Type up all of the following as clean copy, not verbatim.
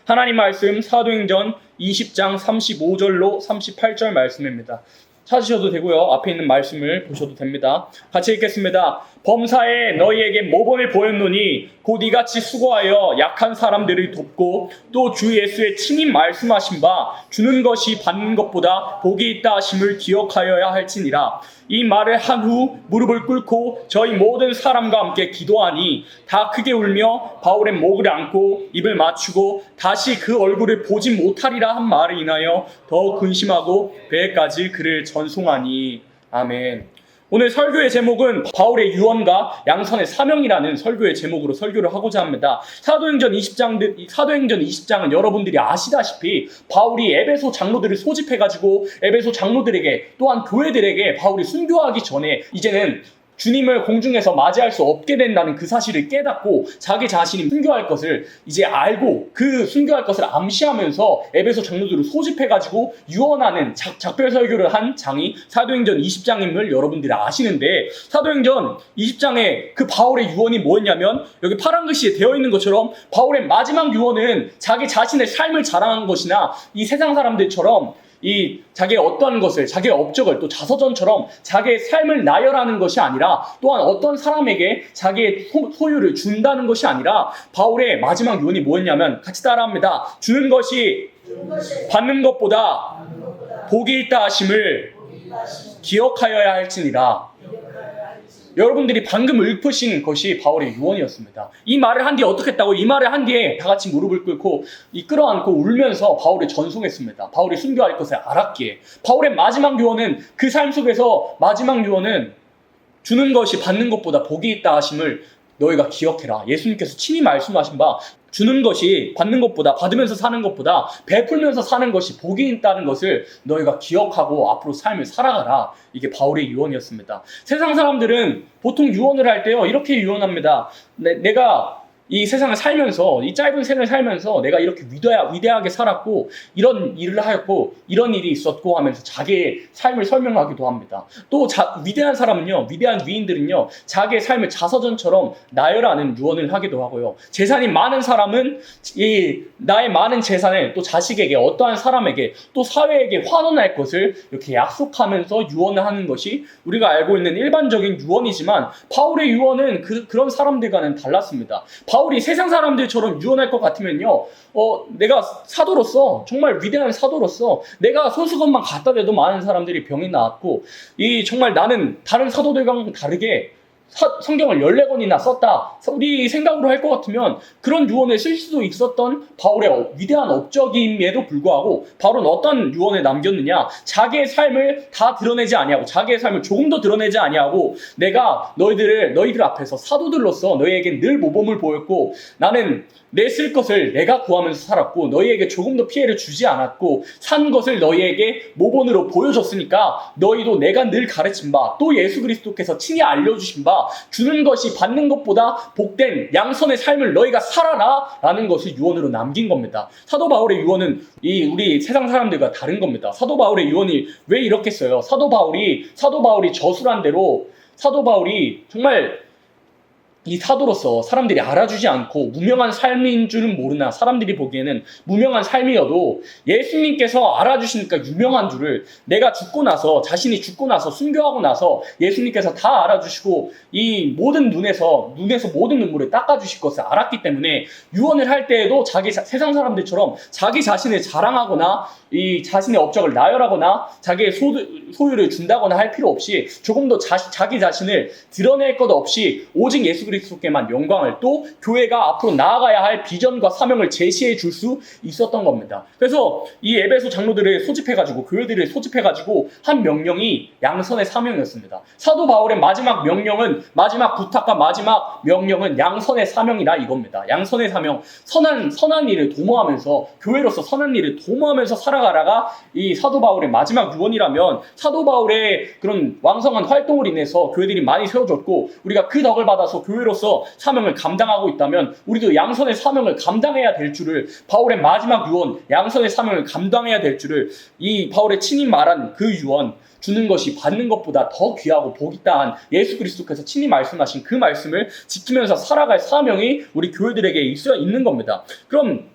하나님 말씀 사도행전 20장 35절로 38절 말씀입니다. 찾으셔도 되고요. 앞에 있는 말씀을 보셔도 됩니다. 같이 읽겠습니다. 범사에 너희에게 모범을 보였노니 곧 이같이 수고하여 약한 사람들을 돕고 또 주 예수의 친히 말씀하신 바 주는 것이 받는 것보다 복이 있다 하심을 기억하여야 할지니라. 이 말을 한 후 무릎을 꿇고 저희 모든 사람과 함께 기도하니 다 크게 울며 바울의 목을 안고 입을 맞추고 다시 그 얼굴을 보지 못하리라 한 말을 인하여 더 근심하고 배에까지 그를 전송하니. 아멘. 오늘 설교의 제목은 바울의 유언과 양선의 사명이라는 설교의 제목으로 설교를 하고자 합니다. 사도행전 20장은 여러분들이 아시다시피 바울이 에베소 장로들을 소집해가지고 에베소 장로들에게 또한 교회들에게 바울이 순교하기 전에 이제는 주님을 공중에서 맞이할 수 없게 된다는 그 사실을 깨닫고 자기 자신이 순교할 것을 이제 알고 그 순교할 것을 암시하면서 에베소 장로들을 소집해가지고 유언하는 작별 설교를 한 장이 사도행전 20장임을 여러분들이 아시는데, 사도행전 20장에 그 바울의 유언이 뭐였냐면 여기 파란 글씨에 되어 있는 것처럼 바울의 마지막 유언은 자기 자신의 삶을 자랑한 것이나 이 세상 사람들처럼 이 자기의 어떠한 것을, 자기의 업적을 또 자서전처럼 자기의 삶을 나열하는 것이 아니라 또한 어떤 사람에게 자기의 소유를 준다는 것이 아니라 바울의 마지막 유언이 뭐였냐면 같이 따라합니다. 주는 것이 받는 것보다 복이 있다 하심을 기억하여야 할지니라. 여러분들이 방금 읊으신 것이 바울의 유언이었습니다. 이 말을 한 뒤에 어떻게 했다고? 이 말을 한 뒤에 다 같이 무릎을 꿇고 끌어안고 울면서 바울을 전송했습니다. 바울이 순교할 것을 알았기에. 바울의 마지막 유언은, 그 삶 속에서 마지막 유언은 주는 것이 받는 것보다 복이 있다 하심을 너희가 기억해라. 예수님께서 친히 말씀하신 바 주는 것이 받는 것보다, 받으면서 사는 것보다 베풀면서 사는 것이 복이 있다는 것을 너희가 기억하고 앞으로 삶을 살아가라. 이게 바울의 유언이었습니다. 세상 사람들은 보통 유언을 할 때요 이렇게 유언합니다. 내가 이 세상을 살면서, 이 짧은 생을 살면서 내가 이렇게 위대하게 살았고 이런 일을 하였고 이런 일이 있었고 하면서 자기의 삶을 설명하기도 합니다. 또 위대한 사람은요, 위대한 위인들은요 자기의 삶을 자서전처럼 나열하는 유언을 하기도 하고요. 재산이 많은 사람은 이 나의 많은 재산을 또 자식에게, 어떠한 사람에게, 또 사회에게 환원할 것을 이렇게 약속하면서 유언을 하는 것이 우리가 알고 있는 일반적인 유언이지만 바울의 유언은 그런 사람들과는 달랐습니다. 바울이 세상 사람들처럼 유언할 것 같으면요, 내가 사도로서, 정말 위대한 사도로서 내가 손수건만 갖다 대도 많은 사람들이 병이 나았고, 정말 나는 다른 사도들과는 다르게 성경을 14권이나 썼다, 우리 생각으로 할 것 같으면 그런 유언을 쓸 수도 있었던 바울의 위대한 업적임에도 불구하고 바울은 어떤 유언을 남겼느냐? 자기의 삶을 다 드러내지 아니하고, 자기의 삶을 조금 더 드러내지 아니하고, 내가 너희들 앞에서 사도들로서 너희에게 늘 모범을 보였고, 나는 내 쓸 것을 내가 구하면서 살았고 너희에게 조금 더 피해를 주지 않았고 산 것을 너희에게 모범으로 보여줬으니까 너희도 내가 늘 가르친 바, 또 예수 그리스도께서 친히 알려주신 바 주는 것이 받는 것보다 복된 양선의 삶을 너희가 살아라 라는 것을 유언으로 남긴 겁니다. 사도 바울의 유언은 우리 세상 사람들과 다른 겁니다. 사도 바울의 유언이 왜 이렇게 써요? 사도 바울이 저술한 대로, 사도 바울이 정말 이 사도로서 사람들이 알아주지 않고 무명한 삶인 줄은 모르나 사람들이 보기에는 무명한 삶이어도 예수님께서 알아주시니까 유명한 줄을, 내가 자신이 죽고 나서 순교하고 나서 예수님께서 다 알아주시고 이 모든 눈에서 모든 눈물을 닦아주실 것을 알았기 때문에 유언을 할 때에도 세상 사람들처럼 자기 자신을 자랑하거나 이 자신의 업적을 나열하거나 자기의 소유를 준다거나 할 필요 없이 조금 더 자기 자신을 드러낼 것 없이 오직 예수 그리스도께만 영광을, 또 교회가 앞으로 나아가야 할 비전과 사명을 제시해 줄 수 있었던 겁니다. 그래서 이 에베소 장로들을 소집해가지고, 교회들을 소집해가지고 한 명령이 양선의 사명이었습니다. 사도 바울의 마지막 부탁과 마지막 명령은 양선의 사명이라 이겁니다. 양선의 사명, 선한 일을 도모하면서, 교회로서 선한 일을 도모하면서 살아가라가 이 사도 바울의 마지막 유언이라면, 사도 바울의 그런 왕성한 활동을 인해서 교회들이 많이 세워졌고 우리가 그 덕을 받아서 교회로서 사명을 감당하고 있다면 우리도 양선의 사명을 감당해야 될 줄을, 바울의 마지막 유언 양선의 사명을 감당해야 될 줄을 이 바울의 친히 말한 그 유언, 주는 것이 받는 것보다 더 귀하고 복이 있다한 예수 그리스도께서 친히 말씀하신 그 말씀을 지키면서 살아갈 사명이 우리 교회들에게 있는 겁니다. 그럼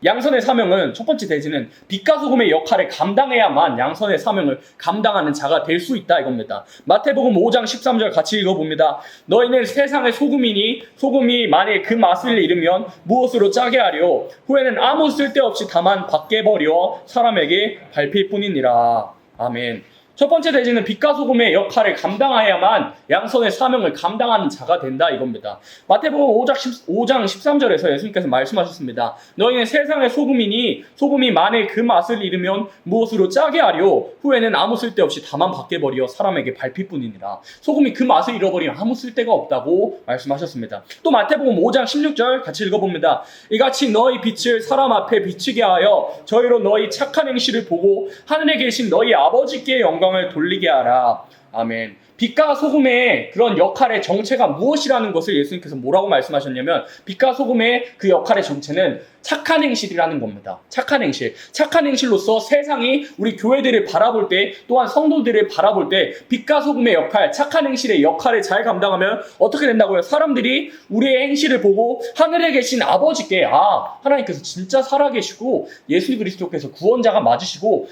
양선의 사명은 첫 번째 대지는 빛과 소금의 역할을 감당해야만 양선의 사명을 감당하는 자가 될 수 있다 이겁니다. 마태복음 5장 13절 같이 읽어봅니다. 너희는 세상의 소금이니 소금이 만일 그 맛을 잃으면 무엇으로 짜게 하려 후에는 아무 쓸데없이 다만 밖에 버려 사람에게 밟힐 뿐이니라. 아멘. 첫 번째 대지는 빛과 소금의 역할을 감당해야만 양선의 사명을 감당하는 자가 된다 이겁니다. 마태복음 5장 13절에서 예수님께서 말씀하셨습니다. 너희는 세상의 소금이니 소금이 만일 그 맛을 잃으면 무엇으로 짜게 하려 후에는 아무 쓸데없이 다만 밖에 버려 사람에게 밟힐 뿐이니라. 소금이 그 맛을 잃어버리면 아무 쓸데가 없다고 말씀하셨습니다. 또 마태복음 5장 16절 같이 읽어봅니다. 이같이 너희 빛을 사람 앞에 비치게 하여 저희로 너희 착한 행실을 보고 하늘에 계신 너희 아버지께 영광을 돌리게 하라. 아멘. 빛과 소금의 그런 역할의 정체가 무엇이라는 것을 예수님께서 뭐라고 말씀하셨냐면 빛과 소금의 그 역할의 정체는 착한 행실이라는 겁니다. 착한 행실. 착한 행실로서 세상이 우리 교회들을 바라볼 때 또한 성도들을 바라볼 때 빛과 소금의 역할, 착한 행실의 역할을 잘 감당하면 어떻게 된다고요? 사람들이 우리의 행실을 보고 하늘에 계신 아버지께 하나님께서 진짜 살아계시고 예수 그리스도께서 구원자가 맞으시고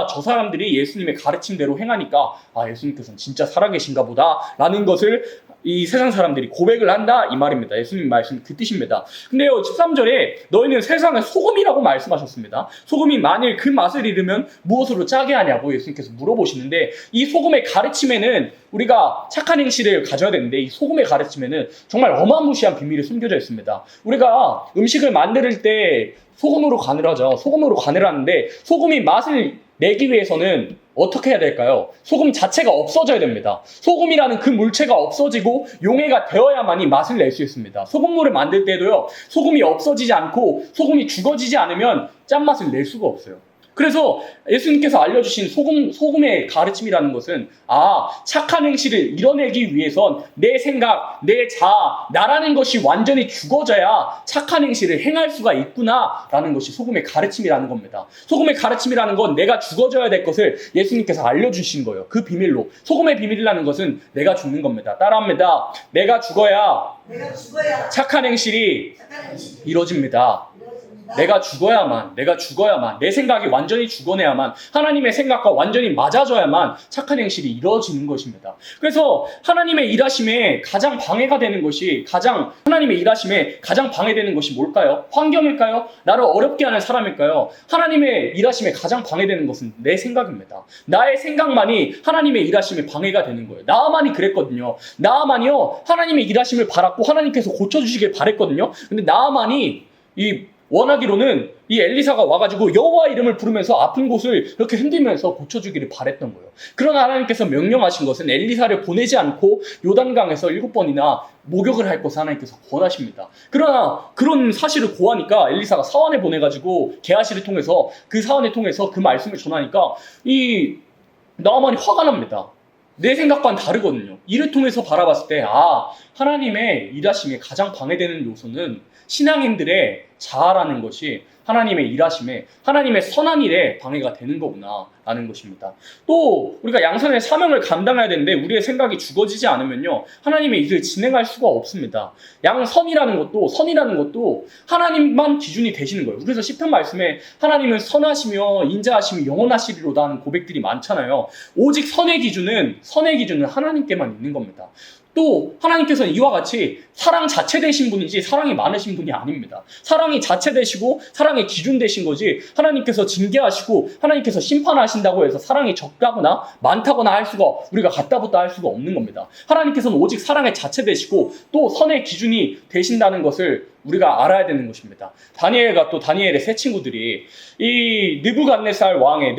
저 사람들이 예수님의 가르침대로 행하니까 예수님께서는 진짜 살아계신가 보다 라는 것을 이 세상 사람들이 고백을 한다 이 말입니다. 예수님 말씀 그 뜻입니다. 근데요 13절에 너희는 세상의 소금이라고 말씀하셨습니다. 소금이 만일 그 맛을 잃으면 무엇으로 짜게 하냐고 예수님께서 물어보시는데 이 소금의 가르침에는 우리가 착한 행실을 가져야 되는데 이 소금의 가르침에는 정말 어마무시한 비밀이 숨겨져 있습니다. 우리가 음식을 만들 때 소금으로 간을 하죠. 소금으로 간을 하는데 소금이 맛을 내기 위해서는 어떻게 해야 될까요? 소금 자체가 없어져야 됩니다. 소금이라는 그 물체가 없어지고 용해가 되어야만이 맛을 낼 수 있습니다. 소금물을 만들 때도요, 소금이 없어지지 않고 소금이 죽어지지 않으면 짠맛을 낼 수가 없어요. 그래서 예수님께서 알려주신 소금의 가르침이라는 것은 착한 행실을 이뤄내기 위해선 내 생각, 내 자아, 나라는 것이 완전히 죽어져야 착한 행실을 행할 수가 있구나 라는 것이 소금의 가르침이라는 겁니다. 소금의 가르침이라는 건 내가 죽어져야 될 것을 예수님께서 알려주신 거예요. 그 비밀로. 소금의 비밀이라는 것은 내가 죽는 겁니다. 따라합니다. 내가 죽어야 착한 행실이 이루어집니다. 내가 죽어야만 내 생각이 완전히 죽어내야만 하나님의 생각과 완전히 맞아져야만 착한 행실이 이루어지는 것입니다. 그래서 하나님의 일하심에 가장 방해가 되는 것이 하나님의 일하심에 가장 방해되는 것이 뭘까요? 환경일까요? 나를 어렵게 하는 사람일까요? 하나님의 일하심에 가장 방해되는 것은 내 생각입니다. 나의 생각만이 하나님의 일하심에 방해가 되는 거예요. 나만이 그랬거든요. 나만이요 하나님의 일하심을 바랐고 하나님께서 고쳐주시길 바랬거든요. 근데 나만이 원하기로는 이 엘리사가 와가지고 여호와 이름을 부르면서 아픈 곳을 이렇게 흔들면서 고쳐주기를 바랬던 거예요. 그러나 하나님께서 명령하신 것은 엘리사를 보내지 않고 요단강에서 7번이나 목욕을 할 것을 하나님께서 권하십니다. 그러나 그런 사실을 고하니까 엘리사가 사환에 보내가지고 게하시를 통해서 그 사환을 통해서 그 말씀을 전하니까 이 나아만이 화가 납니다. 내 생각과는 다르거든요. 이를 통해서 바라봤을 때 하나님의 일하심에 가장 방해되는 요소는 신앙인들의 자아라는 것이 하나님의 일하심에 하나님의 선한 일에 방해가 되는 거구나 라는 것입니다. 또 우리가 양선의 사명을 감당해야 되는데 우리의 생각이 죽어지지 않으면요 하나님의 일을 진행할 수가 없습니다. 선이라는 것도 하나님만 기준이 되시는 거예요. 그래서 시편 말씀에 하나님은 선하시며 인자하시며 영원하시리로다 하는 고백들이 많잖아요. 오직 선의 기준은 하나님께만 있는 겁니다. 또 하나님께서는 이와 같이 사랑 자체 되신 분이지 사랑이 많으신 분이 아닙니다. 사랑이 자체 되시고 사랑의 기준 되신 거지 하나님께서 징계하시고 하나님께서 심판하신다고 해서 사랑이 적다거나 많다거나 우리가 갖다붙다 할 수가 없는 겁니다. 하나님께서는 오직 사랑의 자체 되시고 또 선의 기준이 되신다는 것을 우리가 알아야 되는 것입니다. 다니엘의 세 친구들이 이 느부갓네살 왕의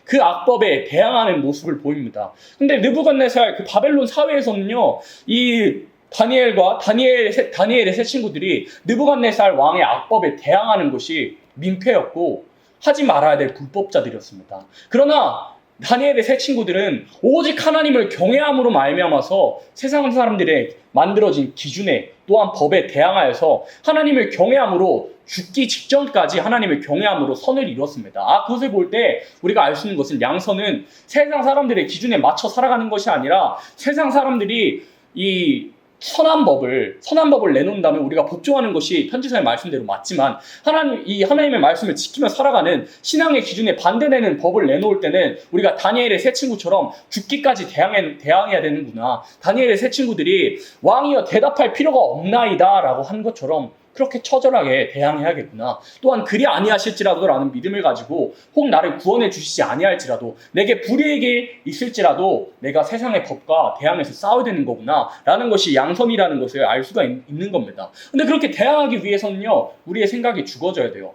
그 악법에 대항하는 모습을 보입니다. 근데 느부갓네살 그 바벨론 사회에서는요, 이 다니엘의 세 친구들이 느부갓네살 왕의 악법에 대항하는 것이 민폐였고 하지 말아야 될 불법자들이었습니다. 그러나 다니엘의 세 친구들은 오직 하나님을 경외함으로 말미암아서 세상 사람들의 만들어진 기준에 또한 법에 대항하여서 하나님을 경외함으로 죽기 직전까지 하나님을 경외함으로 선을 이뤘습니다. 그것을 볼 때 우리가 알 수 있는 것은 양선은 세상 사람들의 기준에 맞춰 살아가는 것이 아니라 세상 사람들이 이 선한 법을 내놓는다면 우리가 복종하는 것이 편지서의 말씀대로 맞지만 하나님의 말씀을 지키며 살아가는 신앙의 기준에 반대되는 법을 내놓을 때는 우리가 다니엘의 세 친구처럼 죽기까지 대항해야 되는구나. 다니엘의 세 친구들이 왕이여 대답할 필요가 없나이다 라고 한 것처럼 그렇게 처절하게 대항해야겠구나. 또한 그리 아니하실지라도 라는 믿음을 가지고 혹 나를 구원해 주시지 아니할지라도 내게 불이익이 있을지라도 내가 세상의 법과 대항해서 싸워야 되는 거구나 라는 것이 양선이라는 것을 알 수가 있는 겁니다. 근데 그렇게 대항하기 위해서는요, 우리의 생각이 죽어져야 돼요.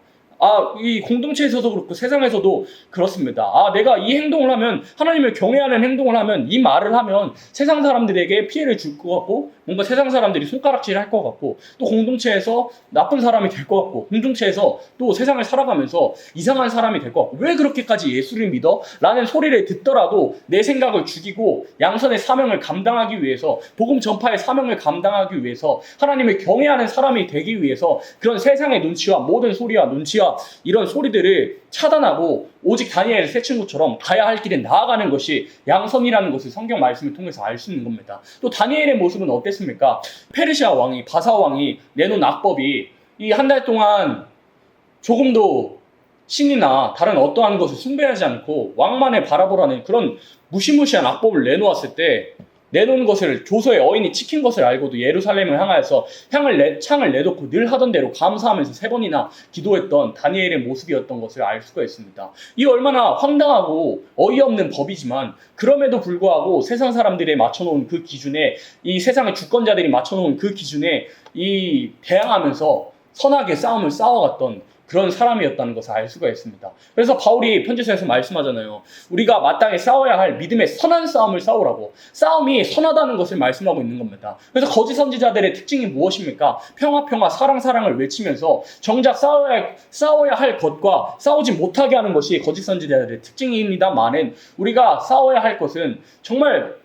이 공동체에서도 그렇고 세상에서도 그렇습니다. 내가 이 행동을 하면, 하나님을 경외하는 행동을 하면, 이 말을 하면 세상 사람들에게 피해를 줄 것 같고, 뭔가 세상 사람들이 손가락질 할 것 같고, 또 공동체에서 나쁜 사람이 될 것 같고, 공동체에서 또 세상을 살아가면서 이상한 사람이 될 것 같고, 왜 그렇게까지 예수를 믿어? 라는 소리를 듣더라도 내 생각을 죽이고 양선의 사명을 감당하기 위해서, 복음 전파의 사명을 감당하기 위해서, 하나님을 경외하는 사람이 되기 위해서 그런 세상의 눈치와 모든 소리와 눈치와 이런 소리들을 차단하고 오직 다니엘의 세 친구처럼 가야 할 길에 나아가는 것이 양선이라는 것을 성경 말씀을 통해서 알 수 있는 겁니다. 또 다니엘의 모습은 어땠습니까? 페르시아 왕이, 바사 왕이 내놓은 악법이 이 한 달 동안 조금도 신이나 다른 어떠한 것을 숭배하지 않고 왕만을 바라보라는 그런 무시무시한 악법을 내놓았을 때, 내놓은 것을 조서의 어인이 지킨 것을 알고도 예루살렘을 향하여서 창을 내놓고 늘 하던 대로 감사하면서 3번이나 기도했던 다니엘의 모습이었던 것을 알 수가 있습니다. 이 얼마나 황당하고 어이없는 법이지만 그럼에도 불구하고 세상 사람들이 맞춰놓은 그 기준에, 이 세상의 주권자들이 맞춰놓은 그 기준에 대항하면서 선하게 싸움을 싸워갔던 그런 사람이었다는 것을 알 수가 있습니다. 그래서 바울이 편지서에서 말씀하잖아요. 우리가 마땅히 싸워야 할 믿음의 선한 싸움을 싸우라고. 싸움이 선하다는 것을 말씀하고 있는 겁니다. 그래서 거짓 선지자들의 특징이 무엇입니까? 평화, 평화, 사랑, 사랑을 외치면서 정작 싸워야 할 것과 싸우지 못하게 하는 것이 거짓 선지자들의 특징입니다만은, 우리가 싸워야 할 것은 정말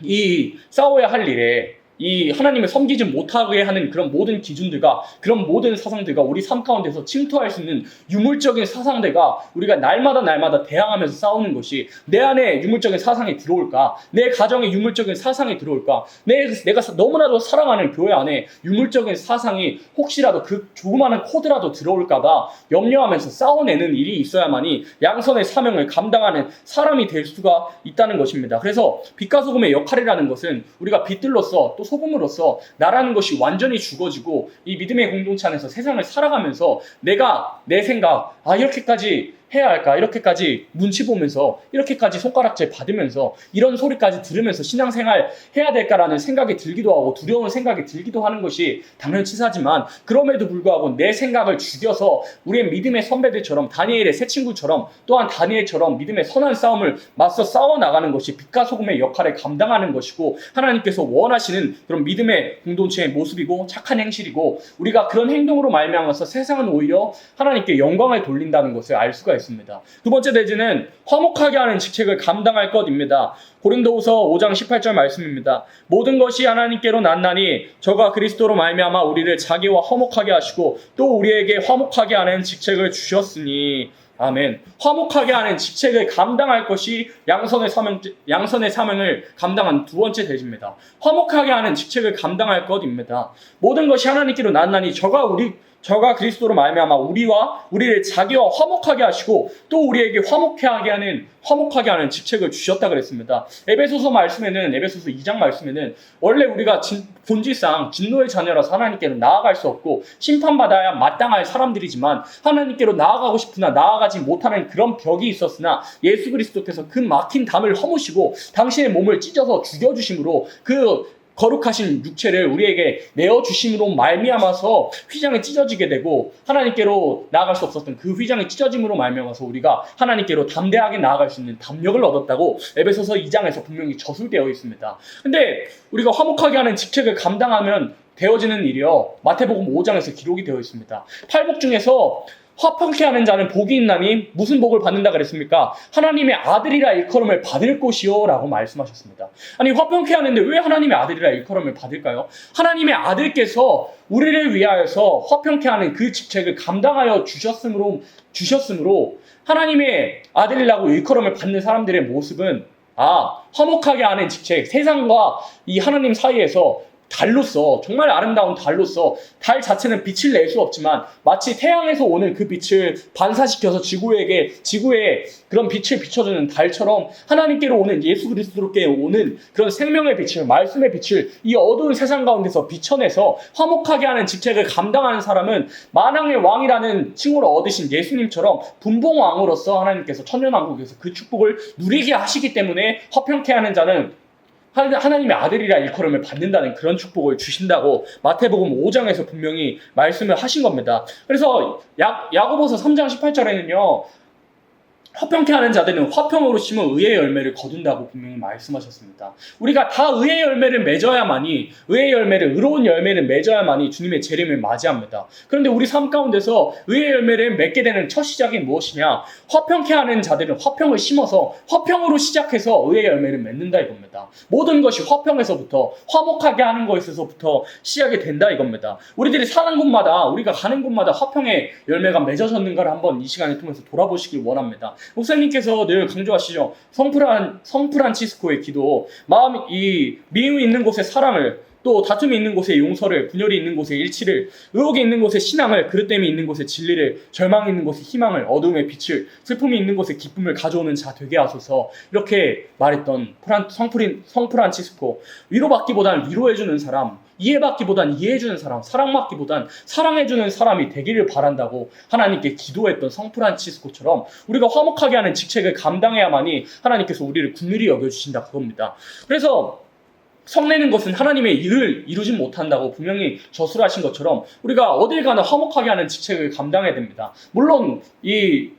이 싸워야 할 일에 이 하나님을 섬기지 못하게 하는 그런 모든 기준들과 그런 모든 사상들과 우리 삶 가운데서 침투할 수 있는 유물적인 사상들과 우리가 날마다 대항하면서 싸우는 것이, 내 안에 유물적인 사상이 들어올까? 내 가정에 유물적인 사상이 들어올까? 내가 너무나도 사랑하는 교회 안에 유물적인 사상이 혹시라도 그 조그마한 코드라도 들어올까봐 염려하면서 싸워내는 일이 있어야만이 양선의 사명을 감당하는 사람이 될 수가 있다는 것입니다. 그래서 빛과 소금의 역할이라는 것은 우리가 빛들로서 또 소금으로서 나라는 것이 완전히 죽어지고 이 믿음의 공동체 안에서 세상을 살아가면서 내가 내 생각, 이렇게까지 해야 할까? 이렇게까지 눈치 보면서, 이렇게까지 손가락질 받으면서, 이런 소리까지 들으면서 신앙생활 해야 될까라는 생각이 들기도 하고 두려운 생각이 들기도 하는 것이 당연치사지만, 그럼에도 불구하고 내 생각을 죽여서 우리의 믿음의 선배들처럼, 다니엘의 새 친구처럼, 또한 다니엘처럼 믿음의 선한 싸움을 맞서 싸워나가는 것이 빛과 소금의 역할을 감당하는 것이고, 하나님께서 원하시는 그런 믿음의 공동체의 모습이고 착한 행실이고, 우리가 그런 행동으로 말미암아서 세상은 오히려 하나님께 영광을 돌린다는 것을 알 수가 있습니다. 두 번째 내지는 화목하게 하는 직책을 감당할 것입니다. 고린도후서 5장 18절 말씀입니다. 모든 것이 하나님께로 났나니 저가 그리스도로 말미암아 우리를 자기와 화목하게 하시고 또 우리에게 화목하게 하는 직책을 주셨으니. 아멘. 화목하게 하는 직책을 감당할 것이 양선의 사명을 감당한 두 번째 대지입니다. 화목하게 하는 직책을 감당할 것입니다. 모든 것이 하나님께로 났나니 저가 그리스도로 말미암아 우리를 자기와 화목하게 하시고 또 우리에게 화목하게 하는 직책을 주셨다 그랬습니다. 에베소서 2장 말씀에는 원래 우리가 본질상 진노의 자녀라서 하나님께로 나아갈 수 없고 심판받아야 마땅할 사람들이지만 하나님께로 나아가고 싶으나 나아가지 못하는 그런 벽이 있었으나 예수 그리스도께서 그 막힌 담을 허무시고 당신의 몸을 찢어서 죽여주심으로 그 거룩하신 육체를 우리에게 내어주심으로 말미암아서 휘장이 찢어지게 되고, 하나님께로 나아갈 수 없었던 그 휘장이 찢어짐으로 말미암아서 우리가 하나님께로 담대하게 나아갈 수 있는 담력을 얻었다고 에베소서 2장에서 분명히 저술되어 있습니다. 근데 우리가 화목하게 하는 직책을 감당하면 되어지는 일이요, 마태복음 5장에서 기록이 되어 있습니다. 8복 중에서 화평케 하는 자는 복이 있나니 무슨 복을 받는다 그랬습니까? 하나님의 아들이라 일컬음을 받을 것이요 라고 말씀하셨습니다. 아니, 화평케 하는데 왜 하나님의 아들이라 일컬음을 받을까요? 하나님의 아들께서 우리를 위하여서 화평케 하는 그 직책을 감당하여 주셨으므로 하나님의 아들이라고 일컬음을 받는 사람들의 모습은 화목하게 하는 직책, 세상과 이 하나님 사이에서 달로서, 정말 아름다운 달로서, 달 자체는 빛을 낼 수 없지만 마치 태양에서 오는 그 빛을 반사시켜서 지구에 그런 빛을 비춰주는 달처럼 하나님께로 오는, 예수 그리스도께 오는 그런 생명의 빛을, 말씀의 빛을 이 어두운 세상 가운데서 비춰내서 화목하게 하는 직책을 감당하는 사람은 만왕의 왕이라는 칭호를 얻으신 예수님처럼 분봉왕으로서 하나님께서 천년왕국에서 그 축복을 누리게 하시기 때문에 화평케 하는 자는 하나님의 아들이라 일컬음을 받는다는 그런 축복을 주신다고 마태복음 5장에서 분명히 말씀을 하신 겁니다. 그래서 야고보서 3장 18절에는요. 화평케 하는 자들은 화평으로 심은 의의 열매를 거둔다고 분명히 말씀하셨습니다. 우리가 다 의의 열매를 맺어야만이, 의로운 열매를 맺어야만이 주님의 재림을 맞이합니다. 그런데 우리 삶 가운데서 의의 열매를 맺게 되는 첫 시작이 무엇이냐? 화평케 하는 자들은 화평을 심어서 화평으로 시작해서 의의 열매를 맺는다 이겁니다. 모든 것이 화평에서부터, 화목하게 하는 것에서부터 시작이 된다 이겁니다. 우리들이 사는 곳마다, 우리가 가는 곳마다 화평의 열매가 맺어졌는가를 한번 이 시간을 통해서 돌아보시길 원합니다. 목사님께서 늘 강조하시죠. 성프란치스코의 기도, 미움이 있는 곳에 사랑을, 또 다툼이 있는 곳에 용서를, 분열이 있는 곳에 일치를, 의혹이 있는 곳에 신앙을, 그릇됨이 있는 곳에 진리를, 절망이 있는 곳에 희망을, 어둠의 빛을, 슬픔이 있는 곳에 기쁨을 가져오는 자 되게 하소서, 이렇게 말했던 성프란치스코. 위로받기보다는 위로해주는 사람, 이해받기보단 이해해주는 사람, 사랑받기보단 사랑해주는 사람이 되기를 바란다고 하나님께 기도했던 성프란치스코처럼 우리가 화목하게 하는 직책을 감당해야만이 하나님께서 우리를 긍휼히 여겨주신다 그겁니다. 그래서 성내는 것은 하나님의 일을 이루지 못한다고 분명히 저술하신 것처럼 우리가 어딜 가나 화목하게 하는 직책을 감당해야 됩니다. 물론 이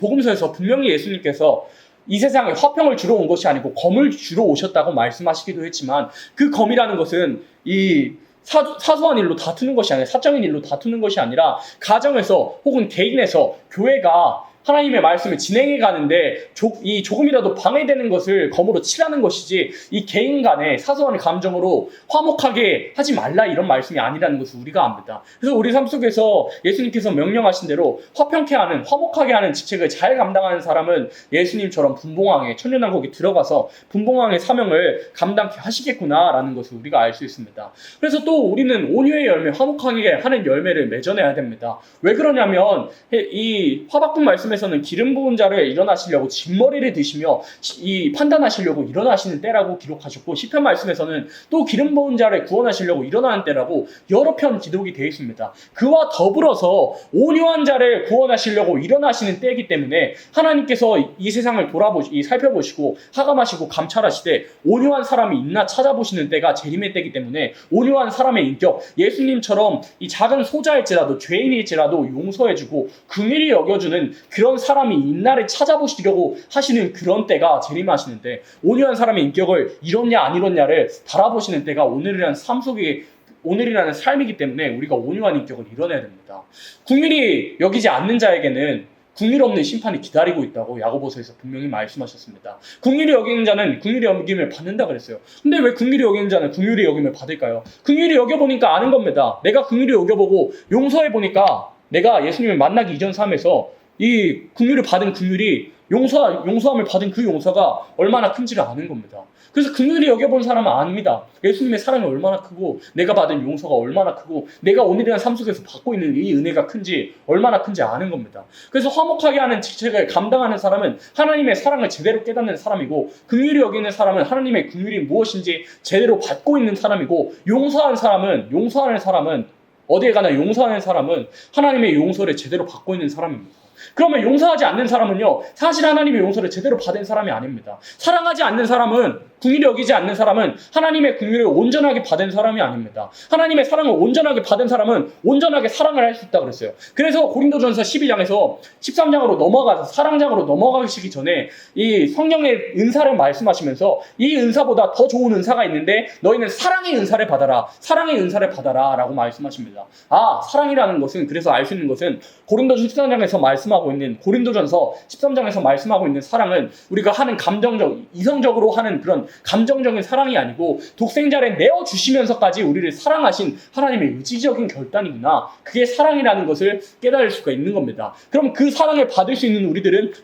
복음서에서 분명히 예수님께서 이 세상에 화평을 주러 온 것이 아니고 검을 주러 오셨다고 말씀하시기도 했지만 그 검이라는 것은 이 사소한 일로 다투는 것이 아니라, 사적인 일로 다투는 것이 아니라 가정에서 혹은 개인에서 교회가 하나님의 말씀을 진행해 가는데 조금이라도 방해되는 것을 검으로 칠하는 것이지, 이 개인 간의 사소한 감정으로 화목하게 하지 말라 이런 말씀이 아니라는 것을 우리가 압니다. 그래서 우리 삶 속에서 예수님께서 명령하신 대로 화평케 하는, 화목하게 하는 직책을 잘 감당하는 사람은 예수님처럼 분봉왕의 천년왕국에 들어가서 분봉왕의 사명을 감당케 하시겠구나라는 것을 우리가 알 수 있습니다. 그래서 또 우리는 온유의 열매, 화목하게 하는 열매를 맺어내야 됩니다. 왜 그러냐면 이 화박국 말씀에서는 기름 부은 자를 일어나시려고 진머리를 드시며 이 판단하시려고 일어나시는 때라고 기록하셨고, 시편 말씀에서는 또 기름 부은 자를 구원하시려고 일어나는 때라고 여러 편 기록이 되어 있습니다. 그와 더불어서 온유한 자를 구원하시려고 일어나시는 때이기 때문에 하나님께서 이 세상을 살펴보시고 하감하시고 감찰하시되 온유한 사람이 있나 찾아보시는 때가 재림의 때이기 때문에 온유한 사람의 인격, 예수님처럼 이 작은 소자일지라도, 죄인일지라도 용서해주고 긍휼히 여겨주는 그런 사람이 있나를 찾아보시려고 하시는 그런 때가 재림하시는데, 온유한 사람의 인격을 이뤘냐 안 이뤘냐를 바라보시는 때가 오늘이라는 삶이기 때문에 우리가 온유한 인격을 이뤄내야 됩니다. 긍휼히 여기지 않는 자에게는 긍휼 없는 심판이 기다리고 있다고 야고보서에서 분명히 말씀하셨습니다. 긍휼히 여기는 자는 긍휼히 여김을 받는다 그랬어요. 근데 왜 긍휼히 여기는 자는 긍휼히 여김을 받을까요? 긍휼히 여겨보니까 아는 겁니다. 내가 긍휼히 여겨보고 용서해보니까 내가 예수님을 만나기 이전 삶에서 이 긍휼을 받은 긍휼이 용서함을 받은 그 용서가 얼마나 큰지를 아는 겁니다. 그래서 긍휼히 여겨본 사람은 압니다. 예수님의 사랑이 얼마나 크고 내가 받은 용서가 얼마나 크고 내가 오늘이라는 삶 속에서 받고 있는 이 은혜가 큰지, 얼마나 큰지 아는 겁니다. 그래서 화목하게 하는 직책을 감당하는 사람은 하나님의 사랑을 제대로 깨닫는 사람이고, 긍휼히 여기는 사람은 하나님의 긍휼이 무엇인지 제대로 받고 있는 사람이고, 용서하는 사람은 어디에 가나 용서하는 사람은 하나님의 용서를 제대로 받고 있는 사람입니다. 그러면 용서하지 않는 사람은요, 사실 하나님의 용서를 제대로 받은 사람이 아닙니다. 사랑하지 않는 사람은, 긍휼히 여기지 않는 사람은 하나님의 긍휼을 온전하게 받은 사람이 아닙니다. 하나님의 사랑을 온전하게 받은 사람은 온전하게 사랑을 할 수 있다고 그랬어요. 그래서 고린도전서 12장에서 13장으로 넘어가서 사랑장으로 넘어가시기 전에 이 성령의 은사를 말씀하시면서 이 은사보다 더 좋은 은사가 있는데 너희는 사랑의 은사를 받아라, 사랑의 은사를 받아라 라고 말씀하십니다. 사랑이라는 것은, 그래서 알 수 있는 것은 고린도전서 13장에서 말씀하고 있는, 고린도전서 13장에서 말씀하고 있는 사랑은 우리가 하는 이성적으로 하는 그런 감정적인 사랑이 아니고 독생자를 내어주시면서까지 우리를 사랑하신 하나님의 의지적인 결단이구나, 그게 사랑이라는 것을 깨달을 수가 있는 겁니다. 그럼 그 사랑을 받을 수 있는 우리들은,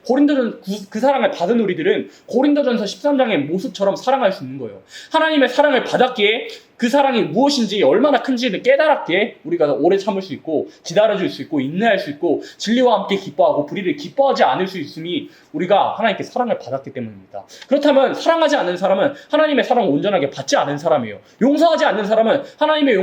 그 사랑을 받은 우리들은 고린도전서 13장의 모습처럼 사랑할 수 있는 거예요. 하나님의 사랑을 받았기에 그 사랑이 무엇인지 얼마나 큰지를 깨달았기에 우리가 오래 참을 수 있고 기다려줄 수 있고 인내할 수 있고 진리와 함께 기뻐하고 불의를 기뻐하지 않을 수 있음이 우리가 하나님께 사랑을 받았기 때문입니다. 그렇다면 사랑하지 않는 사람은 하나님의 사랑을 온전하게 받지 않은 사람이에요. 용서하지 않는 사람은 하나님의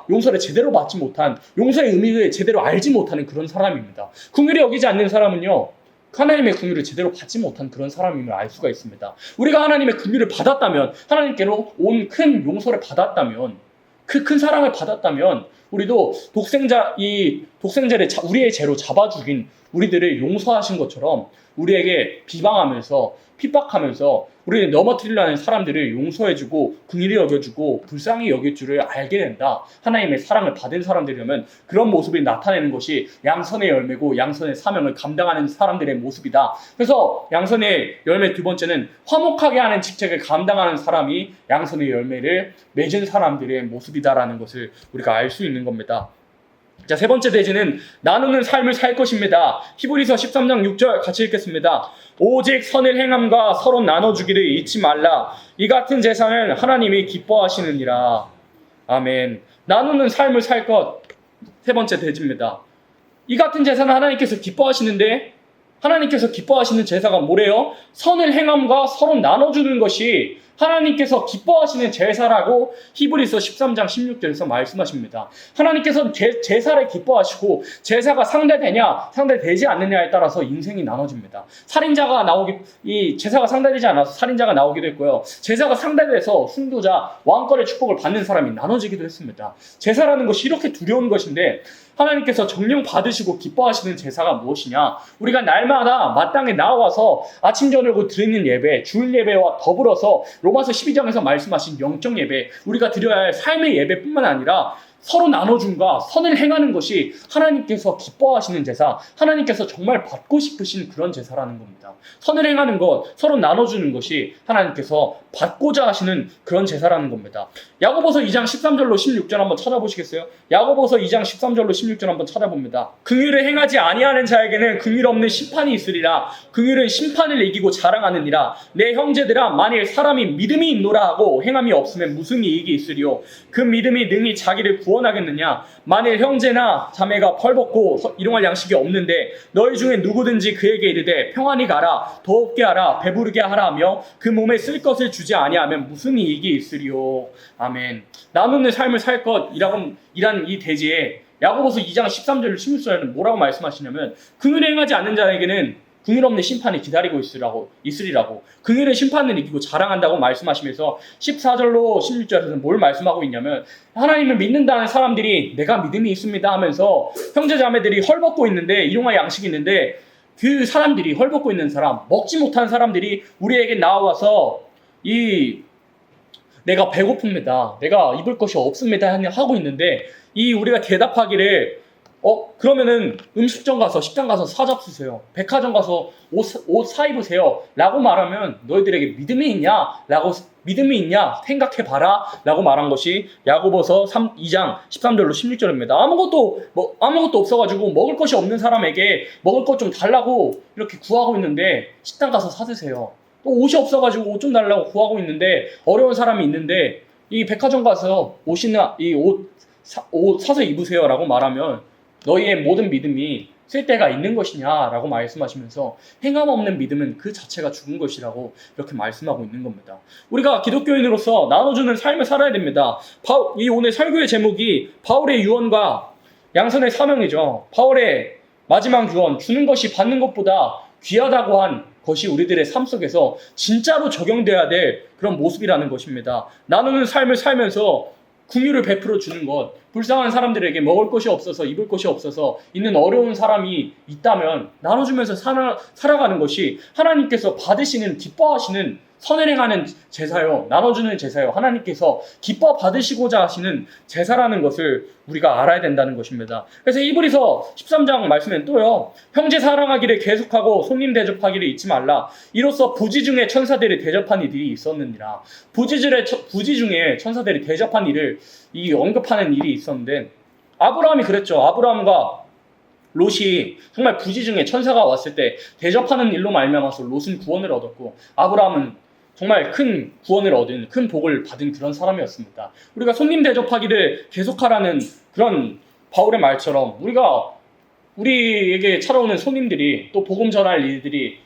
용서를 제대로 받지 못한, 용서의 의미를 제대로 알지 못하는 그런 사람입니다. 긍휼히 여기지 않는 사람은요, 하나님의 긍휼을 제대로 받지 못한 그런 사람임을 알 수가 있습니다. 우리가 하나님의 긍휼을 받았다면, 하나님께로 온 큰 용서를 받았다면, 그 큰 사랑을 받았다면, 우리도 독생자를 우리의 죄로 잡아 죽인 우리들을 용서하신 것처럼 우리에게 비방하면서 핍박하면서 우리를 넘어뜨리려는 사람들을 용서해주고 긍휼히 여겨주고 불쌍히 여길 줄을 알게 된다. 하나님의 사랑을 받은 사람들이라면 그런 모습을 나타내는 것이 양선의 열매고 양선의 사명을 감당하는 사람들의 모습이다. 그래서 양선의 열매 두 번째는 화목하게 하는 직책을 감당하는 사람이 양선의 열매를 맺은 사람들의 모습이다라는 것을 우리가 알 수 있는 겁니다. 자, 세 번째 대지는 나누는 삶을 살 것입니다. 히브리서 13장 6절 같이 읽겠습니다. 오직 선을 행함과 서로 나눠주기를 잊지 말라. 이 같은 제사는 하나님이 기뻐하시느니라. 아멘. 나누는 삶을 살 것, 세 번째 대지입니다. 이 같은 제사는 하나님께서 기뻐하시는데, 하나님께서 기뻐하시는 제사가 뭐래요? 선을 행함과 서로 나눠주는 것이 하나님께서 기뻐하시는 제사라고 히브리서 13장 16절에서 말씀하십니다. 하나님께서 제사를 기뻐하시고 제사가 상대되냐 상대되지 않느냐에 따라서 인생이 나눠집니다. 제사가 상대되지 않아서 살인자가 나오기도 했고요. 제사가 상대돼서 순교자, 왕권의 축복을 받는 사람이 나눠지기도 했습니다. 제사라는 것이 이렇게 두려운 것인데 하나님께서 정령 받으시고 기뻐하시는 제사가 무엇이냐? 우리가 날마다 마땅히 나와서 아침 저녁으로 드리는 예배, 주일 예배와 더불어서 로마서 12장에서 말씀하신 영적 예배, 우리가 드려야 할 삶의 예배뿐만 아니라 서로 나눠줌과 선을 행하는 것이 하나님께서 기뻐하시는 제사, 하나님께서 정말 받고 싶으신 그런 제사라는 겁니다. 선을 행하는 것, 서로 나눠주는 것이 하나님께서 받고자 하시는 그런 제사라는 겁니다. 야고보서 2장 13절로 16절 한번 찾아보시겠어요? 야고보서 2장 13절로 16절 한번 찾아봅니다. 긍휼을 행하지 아니하는 자에게는 긍휼 없는 심판이 있으리라. 긍휼은 심판을 이기고 자랑하느니라. 내 형제들아, 만일 사람이 믿음이 있노라 하고 행함이 없으면 무슨 이익이 있으리요? 그 믿음이 능히 자기를 구원하겠느냐? 만일 형제나 자매가 펄벗고 일용할 양식이 없는데 너희 중에 누구든지 그에게 이르되 평안히 가라, 더웁게 하라, 배부르게 하라 하며 그 몸에 쓸 것을 주지 아니하면 무슨 이익이 있으리요? 아멘. 나누는 삶을 살 것이란 이 대지에 야고보서 2장 13절 16절에는 뭐라고 말씀하시냐면 긍휼을 행하지 않는 자에게는 긍휼 없는 심판이 기다리고 있으리라고. 긍휼은 심판을 이기고 자랑한다고 말씀하시면서 14절로 16절에서는 뭘 말씀하고 있냐면 하나님을 믿는다는 사람들이 내가 믿음이 있습니다 하면서 형제 자매들이 헐벗고 있는데 일용할 양식이 있는데 그 사람들이 헐벗고 있는 사람, 먹지 못한 사람들이 우리에게 나와서 내가 배고픕니다. 내가 입을 것이 없습니다 하고 있는데 우리가 대답하기를 그러면은 음식점 가서 식당 가서 사 잡수세요. 백화점 가서 옷 사 입으세요. 라고 말하면 너희들에게 믿음이 있냐 생각해 봐라 라고 말한 것이 야고보서 2장 13절로 16절입니다. 아무것도 없어가지고 먹을 것이 없는 사람에게 먹을 것 좀 달라고 이렇게 구하고 있는데 식당 가서 사 드세요. 또 옷이 없어가지고 옷 좀 달라고 구하고 있는데 어려운 사람이 있는데 이 백화점 가서 옷 사서 입으세요 라고 말하면 너희의 모든 믿음이 쓸데가 있는 것이냐라고 말씀하시면서 행함 없는 믿음은 그 자체가 죽은 것이라고 이렇게 말씀하고 있는 겁니다. 우리가 기독교인으로서 나눠주는 삶을 살아야 됩니다. 오늘 설교의 제목이 바울의 유언과 양선의 사명이죠. 바울의 마지막 유언, 주는 것이 받는 것보다 귀하다고 한 것이 우리들의 삶 속에서 진짜로 적용돼야 될 그런 모습이라는 것입니다. 나누는 삶을 살면서 긍휼을 베풀어 주는 것, 불쌍한 사람들에게 먹을 것이 없어서 입을 것이 없어서 있는 어려운 사람이 있다면 나눠주면서 살아가는 것이 하나님께서 받으시는, 기뻐하시는 선을 행하는 제사요, 나눠주는 제사요, 하나님께서 기뻐 받으시고자 하시는 제사라는 것을 우리가 알아야 된다는 것입니다. 그래서 히브리서 13장 말씀엔 또요, 형제 사랑하기를 계속하고 손님 대접하기를 잊지 말라. 이로써 부지 중에 천사들이 대접한 이들이 있었느니라. 부지 중에 천사들이 대접한 일을 언급하는 일이 있었는데 아브라함이 그랬죠. 아브라함과 롯이 정말 부지 중에 천사가 왔을 때 대접하는 일로 말미암아서 롯은 구원을 얻었고 아브라함은 정말 큰 구원을 얻은 큰 복을 받은 그런 사람이었습니다. 우리가 손님 대접하기를 계속하라는 그런 바울의 말처럼 우리에게 찾아오는 손님들이 또 복음 전할 일들이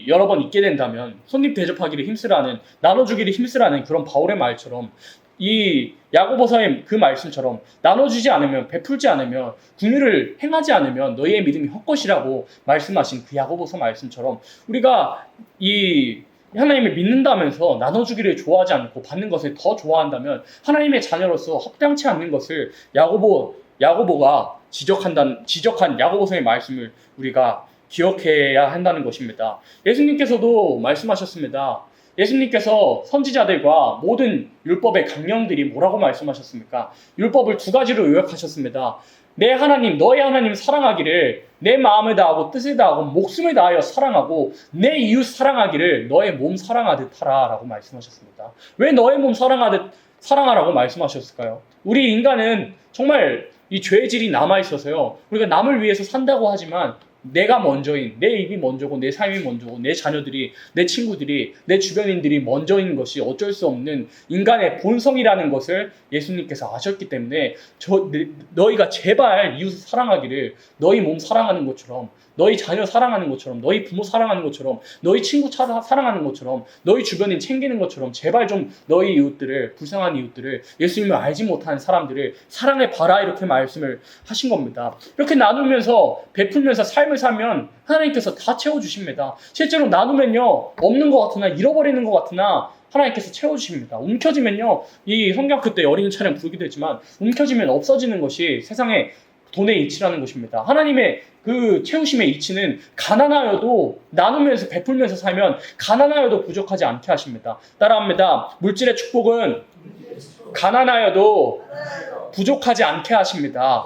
여러 번 있게 된다면 손님 대접하기를 힘쓰라는 나눠주기를 힘쓰라는 그런 바울의 말처럼 이 야고보서의 그 말씀처럼 나눠주지 않으면 베풀지 않으면 긍휼을 행하지 않으면 너희의 믿음이 헛것이라고 말씀하신 그 야고보서 말씀처럼 우리가 이 하나님을 믿는다면서 나눠주기를 좋아하지 않고 받는 것을 더 좋아한다면 하나님의 자녀로서 합당치 않는 것을 야고보가 지적한 야고보서의 말씀을 우리가 기억해야 한다는 것입니다. 예수님께서도 말씀하셨습니다. 예수님께서 선지자들과 모든 율법의 강령들이 뭐라고 말씀하셨습니까? 율법을 두 가지로 요약하셨습니다. 내 하나님, 너의 하나님 사랑하기를 내 마음을 다하고 뜻을 다하고 목숨을 다하여 사랑하고 내 이웃 사랑하기를 너의 몸 사랑하듯 하라 라고 말씀하셨습니다. 왜 너의 몸 사랑하듯 사랑하라고 말씀하셨을까요? 우리 인간은 정말 이 죄의 질이 남아있어서요. 우리가 남을 위해서 산다고 하지만 내가 먼저인, 내 입이 먼저고 내 삶이 먼저고 내 자녀들이, 내 친구들이, 내 주변인들이 먼저인 것이 어쩔 수 없는 인간의 본성이라는 것을 예수님께서 아셨기 때문에 너희가 제발 이웃을 사랑하기를 너희 몸 사랑하는 것처럼 너희 자녀 사랑하는 것처럼 너희 부모 사랑하는 것처럼 너희 친구 사랑하는 것처럼 너희 주변인 챙기는 것처럼 제발 좀 너희 이웃들을 불쌍한 이웃들을 예수님을 알지 못하는 사람들을 사랑해 봐라 이렇게 말씀을 하신 겁니다. 이렇게 나누면서 베풀면서 삶을 살면 하나님께서 다 채워주십니다. 실제로 나누면요 없는 것 같으나 잃어버리는 것 같으나 하나님께서 채워주십니다. 움켜지면요 이 성경크 때 어린이 찬양 부르기도 했지만 움켜지면 없어지는 것이 세상의 돈의 이치라는 것입니다. 하나님의 그 채우심의 이치는 가난하여도 나누면서 베풀면서 살면 가난하여도 부족하지 않게 하십니다. 따라합니다. 물질의 축복은 가난하여도 부족하지 않게 하십니다.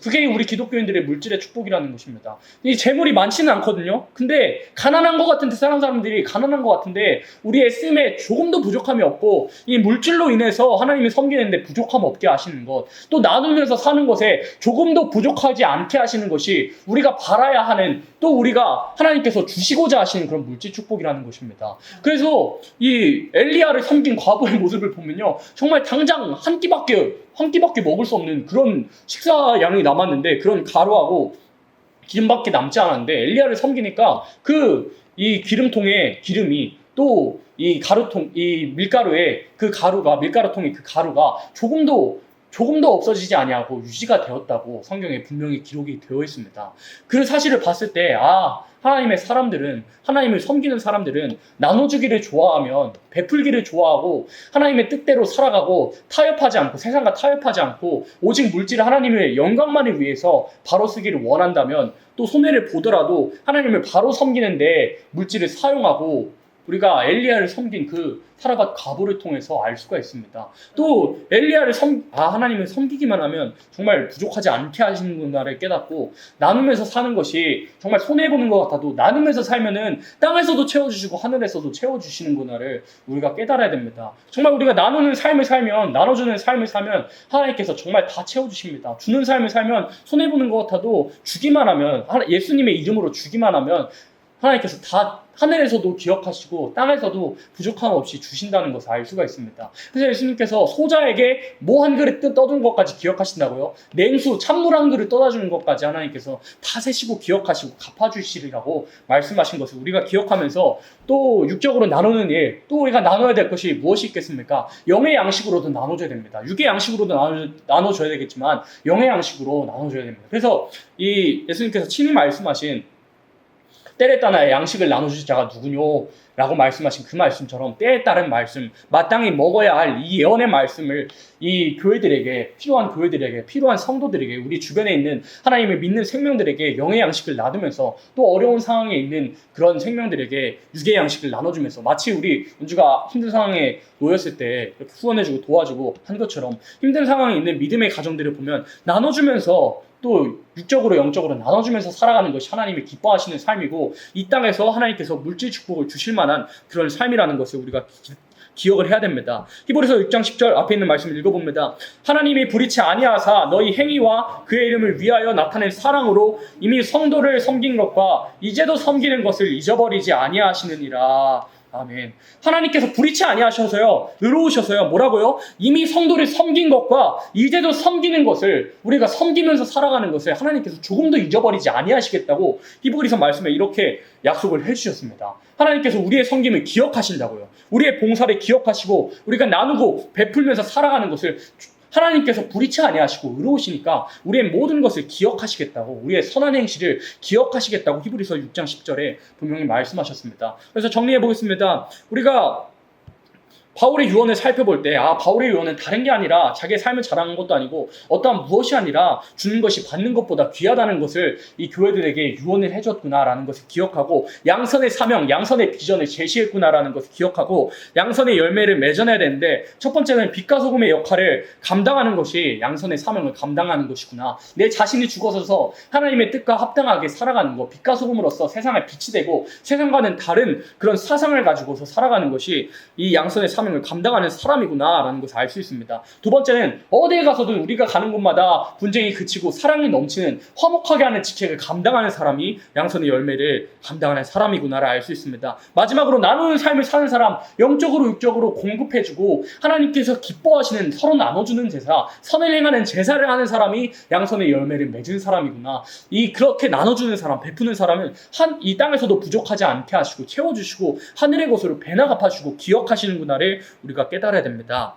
그게 우리 기독교인들의 물질의 축복이라는 것입니다. 이 재물이 많지는 않거든요. 근데 가난한 것 같은데 사는 사람들이 가난한 것 같은데 우리의 씀에 조금도 부족함이 없고 이 물질로 인해서 하나님이 섬기는데 부족함 없게 하시는 것, 또 나누면서 사는 것에 조금도 부족하지 않게 하시는 것이 우리가 바라야 하는, 또 우리가 하나님께서 주시고자 하시는 그런 물질 축복이라는 것입니다. 그래서 이 엘리야를 섬긴 과부의 모습을 보면요 정말 당장 한 끼밖에 먹을 수 없는 그런 식사량이 남았는데 그런 가루하고 기름밖에 남지 않았는데 엘리야를 섬기니까 이 기름통에 기름이 또 이 가루통, 이 밀가루에 밀가루통에 그 가루가 조금도 없어지지 아니하고 유지가 되었다고 성경에 분명히 기록이 되어 있습니다. 그 사실을 봤을 때 하나님을 섬기는 사람들은 나눠주기를 좋아하면 베풀기를 좋아하고 하나님의 뜻대로 살아가고 세상과 타협하지 않고 오직 물질 하나님의 영광만을 위해서 바로 쓰기를 원한다면 또 손해를 보더라도 하나님을 바로 섬기는데 물질을 사용하고 우리가 엘리야를 섬긴 그 사라밧 과부를 통해서 알 수가 있습니다. 또 엘리야를 하나님을 섬기기만 하면 정말 부족하지 않게 하시는구나를 깨닫고 나누면서 사는 것이 정말 손해보는 것 같아도 나누면서 살면은 땅에서도 채워주시고 하늘에서도 채워주시는구나를 우리가 깨달아야 됩니다. 정말 우리가 나누는 삶을 살면, 나눠주는 삶을 살면 하나님께서 정말 다 채워주십니다. 주는 삶을 살면 손해보는 것 같아도 주기만 하면, 예수님의 이름으로 주기만 하면 하나님께서 다 하늘에서도 기억하시고 땅에서도 부족함 없이 주신다는 것을 알 수가 있습니다. 그래서 예수님께서 소자에게 뭐 한 그릇 떠준 것까지 기억하신다고요? 냉수, 찬물 한 그릇 떠다 주는 것까지 하나님께서 다 세시고 기억하시고 갚아주시리라고 말씀하신 것을 우리가 기억하면서 또 육적으로 나누는 일, 또 우리가 나눠야 될 것이 무엇이 있겠습니까? 영의 양식으로도 나눠줘야 됩니다. 육의 양식으로도 나눠줘야 되겠지만 영의 양식으로 나눠줘야 됩니다. 그래서 이 예수님께서 친히 말씀하신 때에 따라 양식을 나눠주실 자가 누구뇨? 라고 말씀하신 그 말씀처럼 때에 따른 말씀, 마땅히 먹어야 할 이 예언의 말씀을 이 교회들에게, 필요한 성도들에게, 우리 주변에 있는 하나님을 믿는 생명들에게 영의 양식을 나누면서 또 어려운 상황에 있는 그런 생명들에게 육의 양식을 나눠주면서 마치 우리 은주가 힘든 상황에 놓였을 때 이렇게 후원해주고 도와주고 한 것처럼 힘든 상황에 있는 믿음의 가정들을 보면 나눠주면서 또 육적으로 영적으로 나눠주면서 살아가는 것이 하나님이 기뻐하시는 삶이고 이 땅에서 하나님께서 물질 축복을 주실 만한 그런 삶이라는 것을 우리가 기억을 해야 됩니다. 히브리서 6장 10절 앞에 있는 말씀을 읽어봅니다. 하나님이 불의치 아니하사 너희 행위와 그의 이름을 위하여 나타낸 사랑으로 이미 성도를 섬긴 것과 이제도 섬기는 것을 잊어버리지 아니하시느니라 아멘. 하나님께서 불의치 아니하셔서요, 의로우셔서요, 뭐라고요? 이미 성도를 섬긴 것과 이제도 섬기는 것을, 우리가 섬기면서 살아가는 것을 하나님께서 조금도 잊어버리지 아니하시겠다고 히브리서 말씀에 이렇게 약속을 해주셨습니다. 하나님께서 우리의 섬김을 기억하신다고요. 우리의 봉사를 기억하시고 우리가 나누고 베풀면서 살아가는 것을 하나님께서 불의치 아니하시고 의로우시니까 우리의 모든 것을 기억하시겠다고, 우리의 선한 행실을 기억하시겠다고 히브리서 6장 10절에 분명히 말씀하셨습니다. 그래서 정리해 보겠습니다. 우리가 바울의 유언을 살펴볼 때, 바울의 유언은 다른 게 아니라 자기의 삶을 자랑한 것도 아니고 어떠한 무엇이 아니라 주는 것이 받는 것보다 귀하다는 것을 이 교회들에게 유언을 해줬구나라는 것을 기억하고, 양선의 사명, 양선의 비전을 제시했구나라는 것을 기억하고, 양선의 열매를 맺어내야 되는데, 첫 번째는 빛과 소금의 역할을 감당하는 것이 양선의 사명을 감당하는 것이구나. 내 자신이 죽어서서 하나님의 뜻과 합당하게 살아가는 것, 빛과 소금으로서 세상에 빛이 되고 세상과는 다른 그런 사상을 가지고서 살아가는 것이 이 양선의 사명을 감당하는 사람이구나 라는 것을 알 수 있습니다. 두 번째는 어디에 가서든 우리가 가는 곳마다 분쟁이 그치고 사랑이 넘치는 화목하게 하는 직책을 감당하는 사람이 양선의 열매를 감당하는 사람이구나를 알 수 있습니다. 마지막으로 나누는 삶을 사는 사람, 영적으로 육적으로 공급해주고 하나님께서 기뻐하시는 서로 나눠주는 제사, 선을 행하는 제사를 하는 사람이 양선의 열매를 맺은 사람이구나. 이 그렇게 나눠주는 사람, 베푸는 사람은 이 땅에서도 부족하지 않게 하시고 채워주시고 하늘의 것으로 배나 갚아주시고 기억하시는구나를 우리가 깨달아야 됩니다.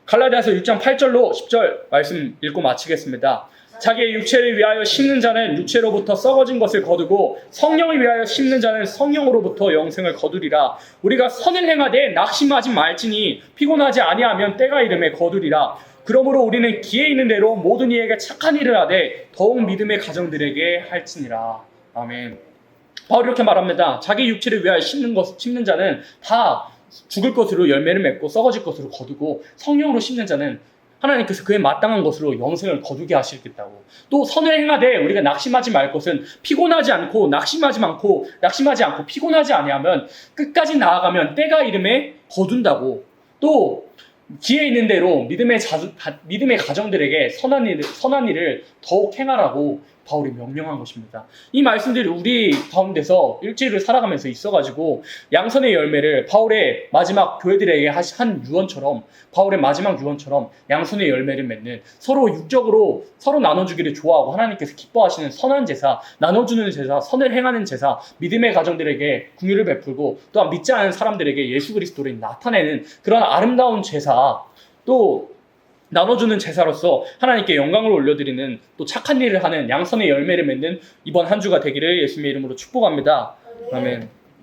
갈라디아서 6장 8절로 10절 말씀 읽고 마치겠습니다. 자기의 육체를 위하여 심는 자는 육체로부터 썩어진 것을 거두고 성령을 위하여 심는 자는 성령으로부터 영생을 거두리라. 우리가 선을 행하되 낙심하지 말지니 피곤하지 아니하면 때가 이름에 거두리라. 그러므로 우리는 기회 있는 대로 모든 이에게 착한 일을 하되 더욱 믿음의 가정들에게 할지니라. 아멘. 바울이 이렇게 말합니다. 자기 육체를 위하여 심는 자는 다 죽을 것으로 열매를 맺고 썩어질 것으로 거두고, 성령으로 심는 자는 하나님께서 그에 마땅한 것으로 영생을 거두게 하시겠다고. 또 선을 행하되 우리가 낙심하지 말 것은 피곤하지 않고 낙심하지 않고 피곤하지 아니하면 끝까지 나아가면 때가 이름에 거둔다고. 또 기회 있는 대로 믿음의 가정들에게 선한 일을 더욱 행하라고 바울이 명령한 것입니다. 이 말씀들이 우리 가운데서 일주일을 살아가면서 있어가지고 양선의 열매를 바울의 마지막 교회들에게 한 유언처럼, 바울의 마지막 유언처럼 양선의 열매를 맺는, 서로 육적으로 서로 나눠주기를 좋아하고 하나님께서 기뻐하시는 선한 제사, 나눠주는 제사, 선을 행하는 제사, 믿음의 가정들에게 긍휼을 베풀고 또한 믿지 않은 사람들에게 예수 그리스도를 나타내는 그런 아름다운 제사, 또 나눠주는 제사로서 하나님께 영광을 올려드리는, 또 착한 일을 하는 양선의 열매를 맺는 이번 한 주가 되기를 예수님의 이름으로 축복합니다. 아멘.